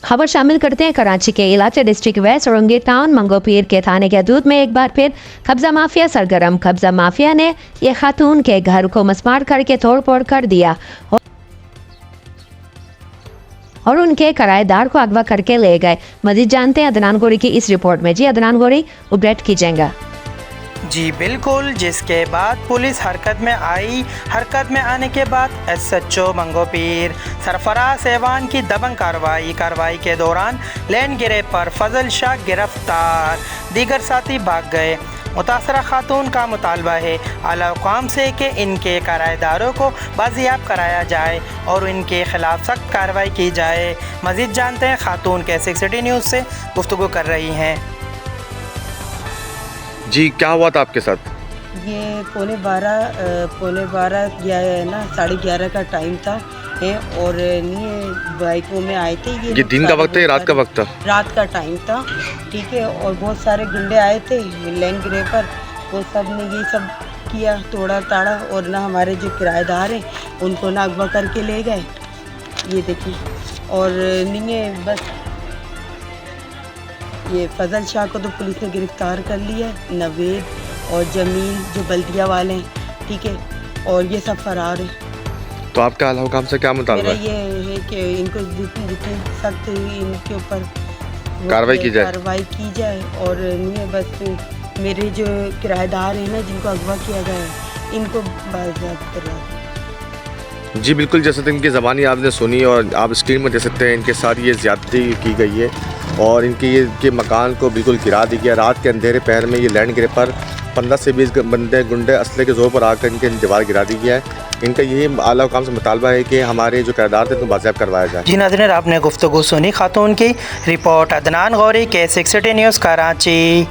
खबर शामिल करते हैं कराची के इलाके district west Orangi town Manghopir के थाने के हदूद में एक बार फिर कब्जा माफिया सरगर्म। कब्जा माफिया ने यह खातून के घर को मसमार करके तोड़ फोड़ कर दिया और उनके किराएदार को अगवा करके ले गए। मजीद जानते हैं अदनान गोरी की इस रिपोर्ट में। जी अदनान गोरी, उपडेट कीजिएगा। जी बिल्कुल, जिसके बाद पुलिस हरकत में आई। हरकत में आने के बाद SHO मंगोपीर सरफराज एवान की दबंग कार्रवाई के दौरान लैंड गिरे पर फजल शाह गिरफ्तार, दीगर साथी भाग गए। मुतासरा खातून का मुतालबा है आला हुकाम से कि इनके किराएदारों को बाजियाब कराया जाए और इनके खिलाफ सख्त कार्रवाई की जाए। मज़ीद जानते हैं खातून कैसे सिटी न्यूज़ से गुफ्तगू कर रही हैं। जी क्या हुआ था आपके साथ? ये पौने बारह या ना 11:30 का टाइम था और नहीं बाइकों में आए थे। ये दिन का वक्त है, रात का वक्त था? रात का टाइम था, ठीक है। और बहुत सारे गुंडे आए थे लैंड गिरे पर, वो सब ने ये सब किया, तोड़ा ताड़ा। और ना हमारे जो किराएदार हैं उनको ना अगवा करके ले गए, ये देखिए। और नहीं है बस, ये फजल शाह को तो पुलिस ने गिरफ्तार कर लिया, नवेद और जमील जो बल्दिया वाले हैं, ठीक है। और ये सब फरार हैं। तो आपका आला हुकाम से क्या मुतालबा है? मेरा ये है कि इनको जितनी सख्त इनके ऊपर कार्रवाई की जाए। और नहीं बस मेरे जो किराएदार हैं ना, जिनको अगवा किया गया है, इनको बाज़ाब्त करवा दें। जी बिल्कुल, जैसे तो इनकी ज़बानी आपने सुनी और आप स्क्रीन में देख सकते हैं, इनके साथ ये ज़्यादती की गई है और इनके मकान को बिल्कुल गिरा दिया गया। रात के अंधेरे पहर में ये लैंड गिरे पर 15 से 20 गुंडे असले के जोर पर आकर इनके दीवार गिरा दी गया है। इनका यही आला हुकाम से मुतालबा है कि हमारे जो किराएदार थे उनको बाज़ियाब करवाया जाए। जी नाज़रीन, आपने गुफ्तगू सुनी खातून की। Report Adnan Gauri, K6 city news, Karachi.